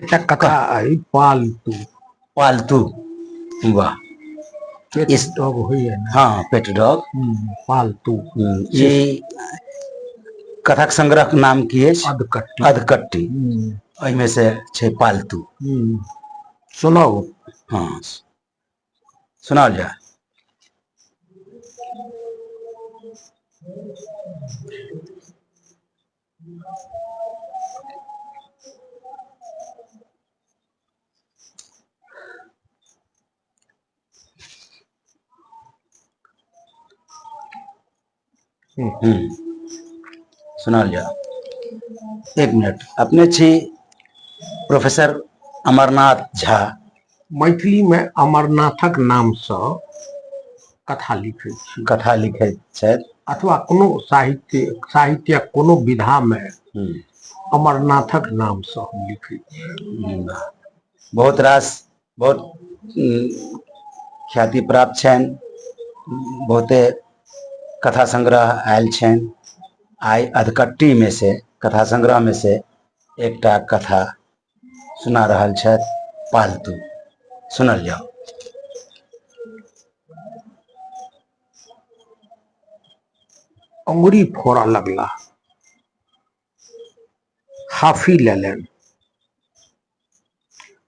এটা कथा आई पालतू पालतू। वाह। पेट इस डॉग हुई है ना। हाँ, पेट डॉग। पालतू ये कथक संग्रह के नाम की है अधकट्टी अधकट्टी। में से छे पालतू। सुनाओ। हाँ, सुनाओ जा। सुनाओ जा। एक मिनट। अपने छी प्रोफेसर अमरनाथ झा मैथिली में अमरनाथक नाम से कथा लिखे छी। कथा लिखे छथि अथवा कोनो साहित्यक कोनो विधा में अमरनाथक नाम से हम लिखे छी। बहुत रास बहुत ख्याति प्राप्त छनि। बहुते कथा संग्रह आयल छनि। आई अधकट्टी में से कथा संग्रह में से एकटा कथा सुना रहल छथि, पालतू। सुनल जाओ। अंगुरी फोड़ा लगला, हाफी लेलन,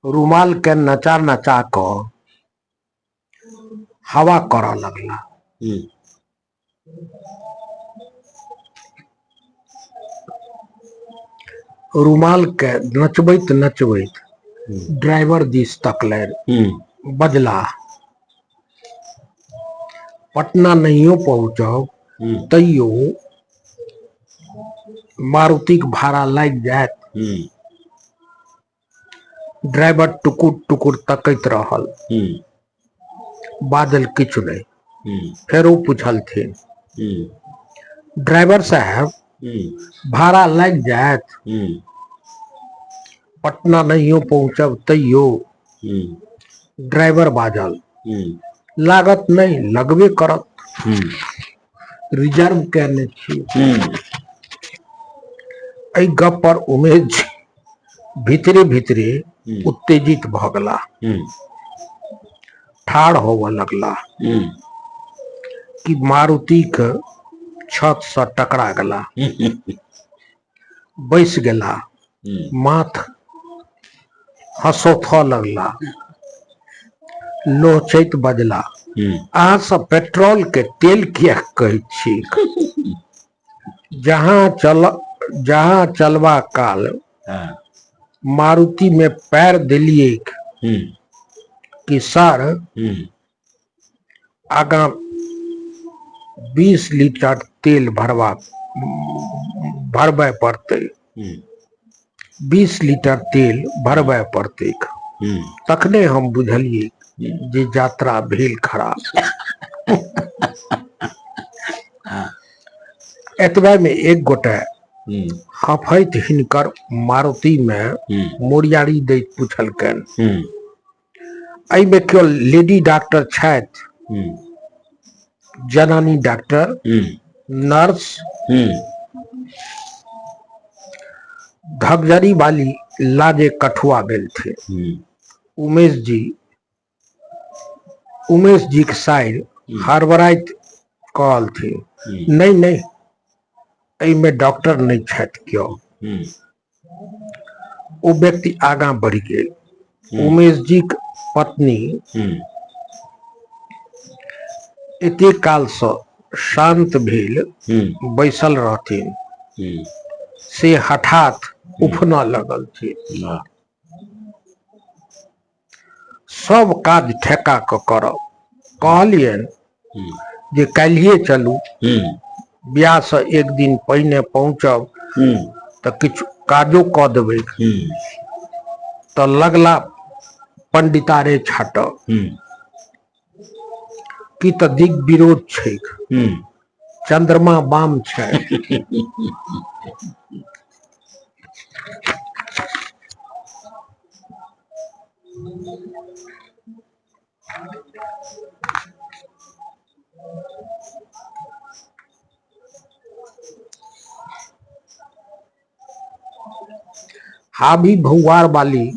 रुमाल के नचा नचा क हवा करा लगला। रुमाल के नचबैत नचबैत ड्राइवर दिस तकलनि। बजला, पटना नहियो पहुँचब तैयो मारुतिक भाड़ा लागि जायत। ड्राइवर टुकुर टुकुर तकैत रहल। बाजल किछु नहीं। फेरो पूछलथिन, ड्राइवर साहब भाड़ा लग जायत? पटना नहियो पहुँचब तैयो? ड्राइवर बाजल, लागत नहीं, लगबे करत। रिजर्व केने छी। एहि गप पर उमेश जी भीतरे भीतरे उत्तेजित भ गेला। ठाढ़ होबऽ लगला कि मारुति के छत से टकरा गेला। बैस गेला, माथ हंसोथ लगला। लोहचैत बजला, अहाँ सब पेट्रोल के तेल किया कहै छी? जहाँ चलबा काल मारुति में पैर दिलिए कि सर आगा 20 लीटर तेल भरबे पड़ते। 20 लीटर तेल भरबे पड़ते। तखने हम बुझलिए जे यात्रा भेल खराब। एतबे में एक गोटे हफैत हिनकर मारुति में मोरियारी दैत पूछलकन, एहि में केओ लेडी डॉक्टर छथि? जनानी डॉक्टर, नर्स? धगजरी वाली लाजे कठुआ गेल थे। उमेश जी के साइड हड़बड़ाइत कहल थे, नहीं नहीं, एहि में डॉक्टर नहीं छथि क्यों। वो व्यक्ति आगा बढ़ी गए। उमेश जी के पत्नी एते काल से शांत भेल बैसल रहथिन से हठात उफना लगल थी। सब काज ठेका के करब। कहलियन जे काल्हिए चलू, ब्याह से एक दिन पहिने पहुँचब तो किछु काजो क देबै। तो लगला पंडितारे छाटब कि तो दिग विरोध छै। चंद्रमा बाम छै। हाभी भौवार वाली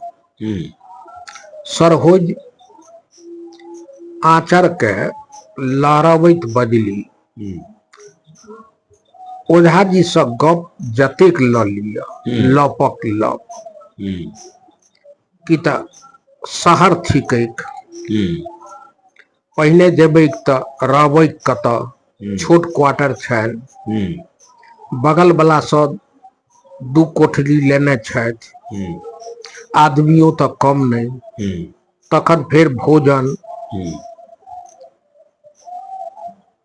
सरहोज आचर के लहरबैत बजली, ओझा जी से गप जतेक ल लिया लपक लप, कि त शहर थिकैक, पहिने जेबैक त रहबैक कत, छोट क्वार्टर छैन, बगल वाला सँ 2 कोठरी लेने छथि, आदमियों तो कम नहीं, तखन फेर भोजन,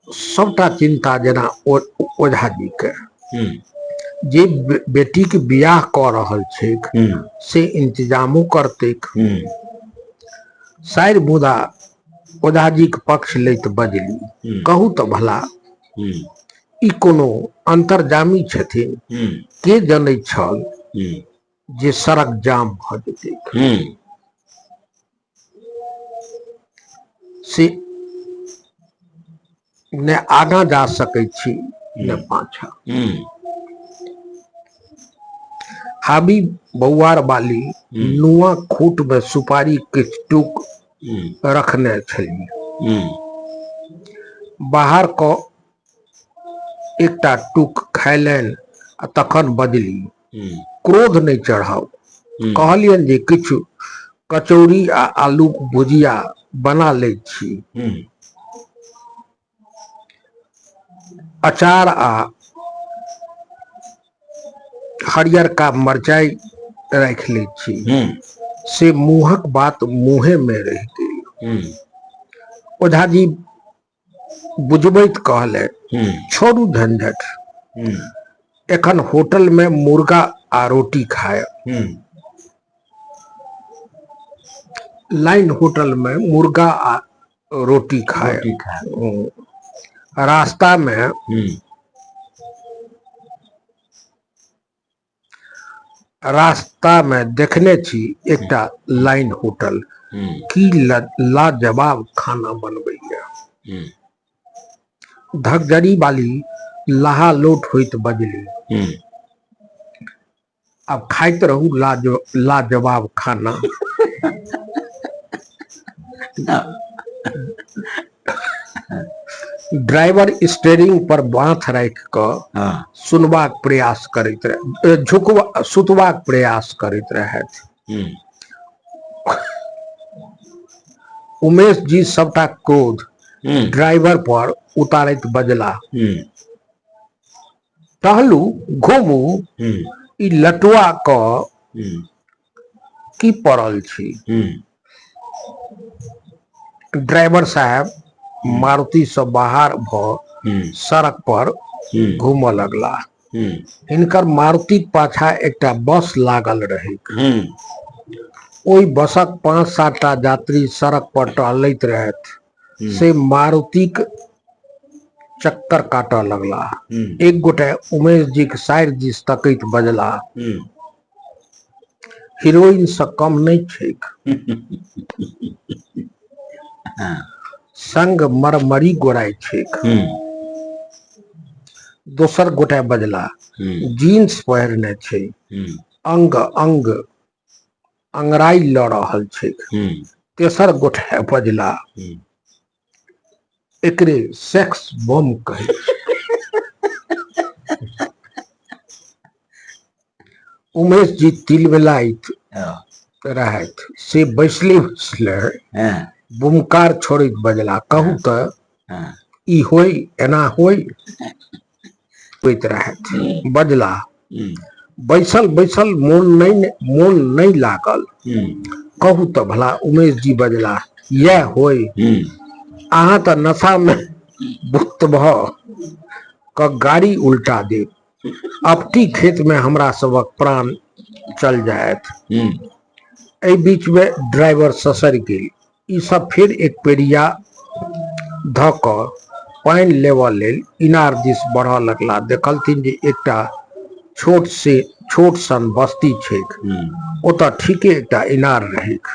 सबटा चिंता जेना ओझा जी के जे बेटी के बियाह क रहल छैक से इंतजामो करतेक। शायद मुदा ओझा जी के पक्ष लैत बजली, कहू तो भला ई कोनो अंतर्जामी छथिन, के जनैत छल जे सड़क जाम भ जेतैक, से ने आगा जा सकै छी ने पाछा। हाबी बौआर वाली नुआ खूट में सुपारी किछ टूक रखने छली, बाहर क एकटा टूक खैलैन आ तखन बजली, क्रोध नहीं चढ़ाओ, कहलियन जे किछु कचौड़ी आ आलू भुजिया बना लै छी, अचार आ हरियर का मरचाई रख ले छी, से मुँहक बात मुँहे में रह गेल। ओझा जी बुझबैत कहले, छोड़ू झंझट, एखन होटल में मुर्गा आ रोटी खाए, लाइन होटल में मुर्गा आ रोटी खाए, रास्ता में देखने छी एकटा लाइन होटल, की लाजवाब खाना बनबैया। धगजरी वाली लाहा लोट होइत बजली, अब खाइत रहू लाजवाब खाना। ड्राइवर स्टीयरिंग पर बाथ राख क सुनबाक प्रयास करैत रहे, सुतबाक प्रयास करैत रहथि। उमेश जी सबटा क्रोध ड्राइवर पर उतारैत बजला, टहलू घूमू, ई लटुआ क की पड़ल छी। ड्राइवर साहब मारुति से बाहर भ सड़क पर घूम लगला, हिनकर मारुति पाछा एकटा बस लागल रहे, ओई बसक 5-7 टा यात्री सड़क पर टहलैत रहथि, से मारुति के चक्कर काटऽ लगला। एक गोटे उमेश जी के साइड दिस तकैत बजला, हीरोइन से कम नहीं छैक, संग मरमरी गोराई छैक। दोसर गोटे बजला, जीन्स पहिरने छै, अंग अंग अंगराई ल रहल छैक। तेसर गोटे बजला, एकरे सेक्स बम कहे। उमेश जी तिलमिलाइत रहत, से बैसले बुमकार छोड़ैत बजला, कहू त ई होई एना होई। होइत रहत बजला, बैसल बैसल मोन नहीं लागल, कहू त भला। उमेश जी बजला, यह होई, अहाँ त नशा में बुत भ क गाड़ी उल्टा देब, अपटी खेत में हमरा सबक प्राण चल जायत। एहि बीच में ड्राइवर ससर गेल, ई सब फिर एक पेड़िया ध क पानि लेवा लेल इनार दिस बढ़ लगला। देखलथिन जे एकटा छोट सन बस्ती छैक, ओतऽ ठीके एकटा इनार रहेक।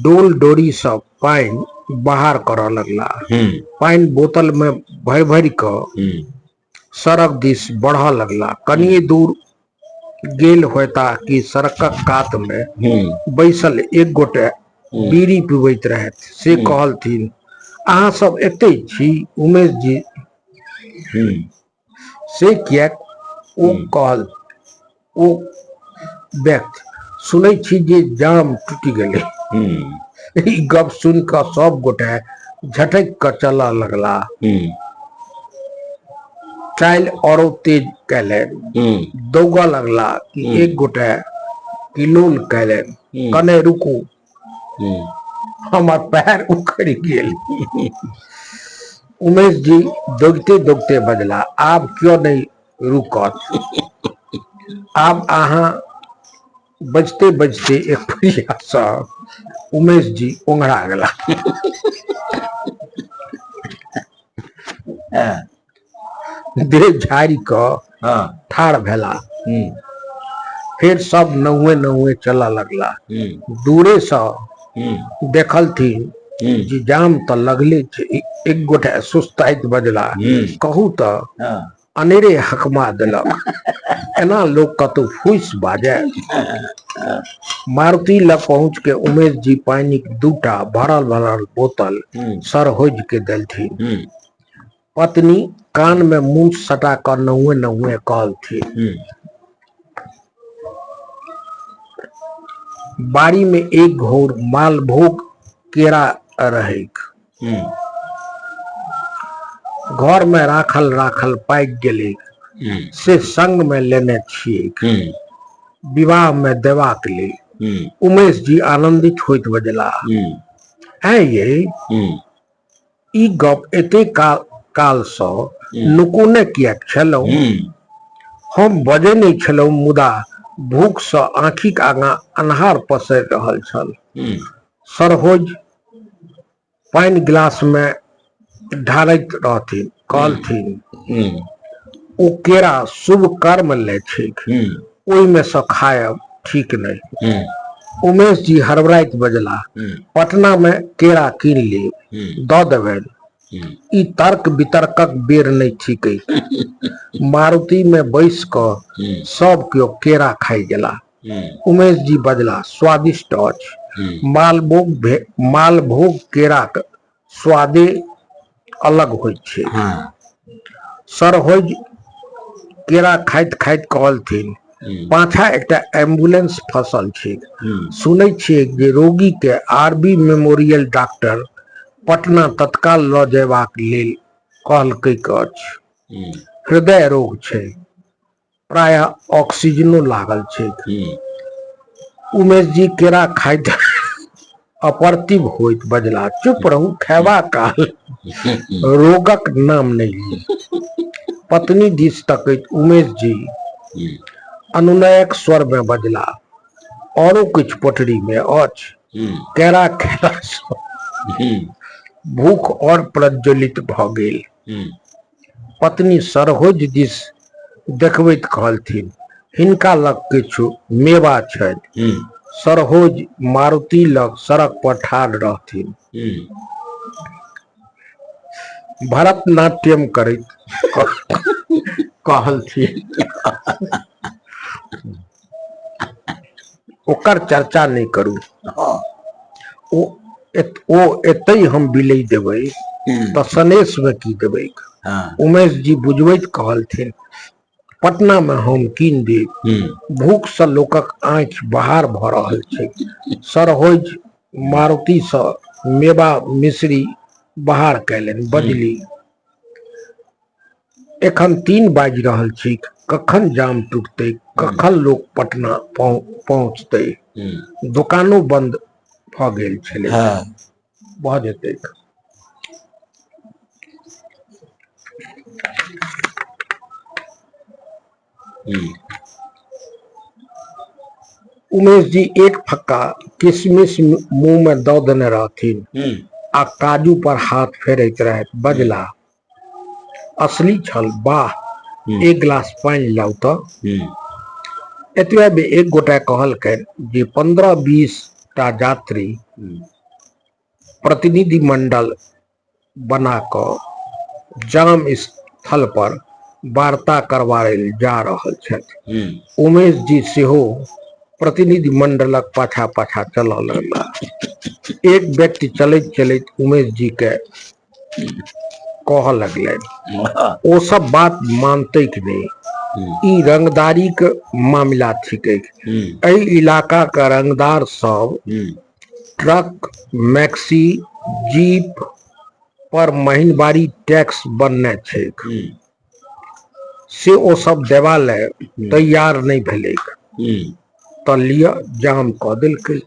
डोल डोरी सब पानि बाहर करऽ लगला, पानि बोतल में भरि भरि क सड़क दिस बढ़ लगला। कनिए दूर गेल होता कि सड़कक कात में बैसल एक गोटे बीड़ी पीबैत रहत से कहलथिन अहाँ सब एते छी उमेश जी से कियाक ओ कहल ओ व्यक्ति सुनै छी जे जाम टूटि गेलै ई गप सुन कऽ सब गोटे झटक कऽ चलऽ लगला चाल औरो तेज कैलन दौगा लगला कि एक गोटे किलोल कैलन कने रुकू हमार पैर उखड़ गेल उमेश जी दौड़ते दौड़ते बजला आब क्यों नहीं रुकत आब अहाँ बजते बजते एक फरिया सा उमेश जी ओंघरा गेला देह झाड़ी कऽ ठाढ़ भेला फिर सब नहुए नहुए चला लगला दूरे से देखलथिन जी जाम तो लगले छै एक गोटे सुस्ताइत बजला कहू तो अनेरे हकमा देलक एना लोग कतौ फूस बाजे मारुति लग पहुंच के उमेश जी पानी के दूटा भरल भरल बोतल सर होज के देलथिन पत्नी कान में मुंह सटा कर नहुए नहुए कहलथिन बाड़ी में एक घोर मालभोग केरा रहेक घर में राखल राखल पाक गेले से संग में लेने छिए विवाह में देवाक लेल उमेश जी आनंदित होइत बजला है ये ई गप एते काल सँ नुकुने कियाक छलौ हम बजे नहीं छलौ मुदा भूख से आँखिक आगा अन्हार पसरि रहल छल सरहोज पानि गिलास में ढारैत रहथिन कहलथिन ओ केरा शुभ कर्म ले छैक ओहि में से खायब ठीक नहीं उमेश जी हड़बड़ाइत बजला पटना में केरा कीन लेब दऽ देबनि ई तर्क वितर्कक बेर नहीं ठीक मारुति में बैस कऽ सब केओ केरा खाई गेला उमेश जी बजला स्वादिष्ट अछि मालभोग केराक स्वादे अलग होइत छै सरहोज केरा खाइत खाइत कहलथिन पाछा एकटा एम्बुलेंस फसल छै सुनै छियै जे रोगी के आरबी मेमोरियल डॉक्टर पटना तत्काल लऽ जयबाक लेल कहलकैक अछि हृदय रोग छै प्राय ऑक्सीजनो लागल छै उमेश जी केरा खाइत अप्रतिभ होइत बजला चुप रहू खेबा काल रोगक नाम नहीं पत्नी दिस तकैत उमेश जी अनुनयक स्वर में बजला औरो कुछ पोटरी में अछि केरा खेला भूख और प्रज्वलित भ गेल पत्नी सरहोज दिस देखबैत कहलथिन हिनका लग किछु मेवा छनि सरहोज मारुति लग सड़क पर ठाढ़ रहथिन भरतनाट्यम करैत कहलथिन ओकर चर्चा नहीं करू ओ एतै हम बिलै देबै तो सनेश में की देबै उमेश जी बुझबैत कहलथिन पटना में हम कीन देब भूख से लोकक आँखि बाहर भ रहल छै सरहोज मारुति से मेवा मिश्री बाहर कैलन बजली एखन 3 बाजि रहल छी कखन जाम टूटते कखन लोग पटना पहुँचते दुकानो बंद भ गेल छलै भ जेतै उमेश जी एक फक्का किशमिश मुंह में दऽ देने रहथिन आ काजू पर हाथ फेरैत रहैत बजला असली छल वाह एक गिलास पानी लाउ तऽ एतबे में एक गोटा कहलकैन जे 15-20 टा यात्री प्रतिनिधि मंडल बना कऽ जाम स्थल पर वार्ता करवाएल जा रहल छथि। उमेश जी सेहो प्रतिनिधि मंडलक पाछा पाछा चलऽ लगला। एक व्यक्ति चलैत चलैत उमेश जी के कह लगलनि, ओ सब बात मानते कि नहीं, ई रंगदारी के मामला थिके। एहि इलाका का रंगदार सब ट्रक, मैक्सी, जीप पर महीनवारी टैक्स बनने छै से ओ सब देवा ले तैयार नहीं भेले तो लिया जाम क दिलकै।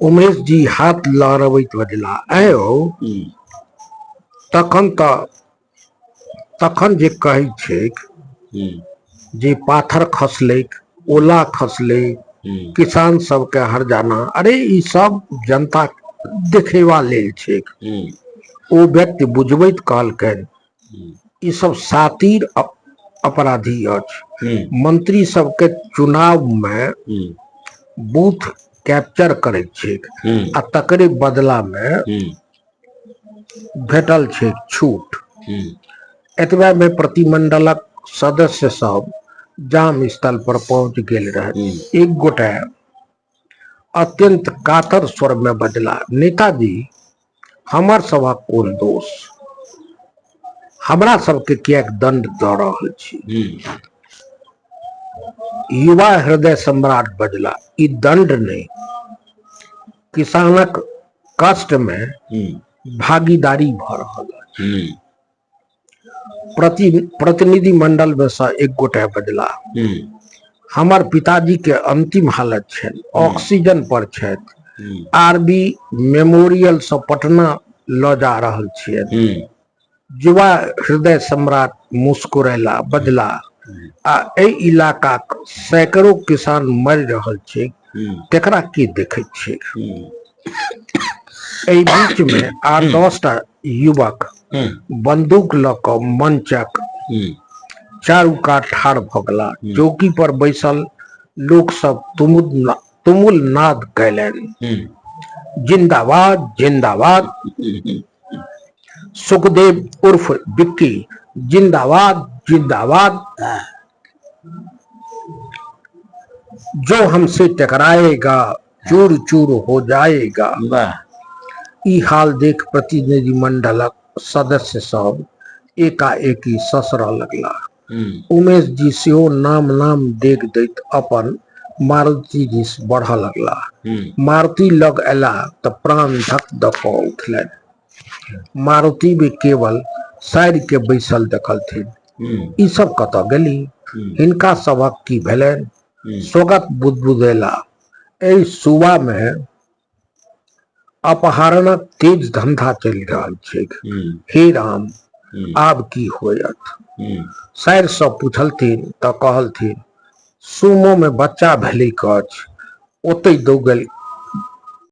उमेश जी हाथ लहरबैत बजला, आयो तखन जे कहै छै जे पाथर खसले, ओला खसले, किसान सबके हरजाना, अरे ई सब जनता देखेवा लेल छै। ओ व्यक्ति बुझबैत कहलकनि, ई सब सातिर अपराधी अछि। मंत्री सबके चुनाव में बूथ कैप्चर करे छै आ तकरे बदला में भेटल छै छूट। एतबे में प्रतिमंडलक सदस्य सब जाम स्थल पर पहुंच गेल रहे। एक गोटे अत्यंत कातर स्वर में बजला, नेताजी हमर सभक कोन दोष, हमरा सबके किएक दंड द रहल छी। युवा हृदय सम्राट बजला, ई दंड नहीं, किसानक कष्ट में भागीदारी भ रहल अछि। प्रतिनिधि मंडल में से एक गोटे बजला, हमर पिताजी के अंतिम हालत छै, ऑक्सीजन पर छै, आरबी मेमोरियल से पटना ल जा रहल छियै। युवा हृदय सम्राट मुस्कुरेला, बजला, आ ए इलाका सैकड़ों किसान मर रहल छै, तेकरा की देखे छै। एहि बीच में 8-10 टा युवक बंदूक ल क मंचक चारू कात ठाढ़ भ गेला। चौकी पर बैसल लोक सब तुमुल नाद कैलनि, जिंदाबाद जिंदाबाद, सुखदेव उर्फ बिक्की जिंदाबाद जिंदाबाद, जो हमसे टकराएगा चूर चूर हो जाएगा। ई हाल देख प्रतिनिधि मंडलक सदस्य सब एकाएकी ससरऽ लगला। उमेश जी सेहो नाम देख दैत अपन मारुति दिस बढ़ऽ लगला। मारुति लग एला त प्राण धक धक क उठलनि। मारुति में केवल साइड के बैसल देखलथिन। ई सब कतऽ गेली, हिनका सबक की भेलनि। स्वगत बुदबुदेला, एहि सूबा में अपहरणक तेज धंधा चलि रहल छै। हे राम, आब की होयत। सैर से पूछलथिन त कहलथिन, सुमो में बच्चा भेलै कछ, ओतै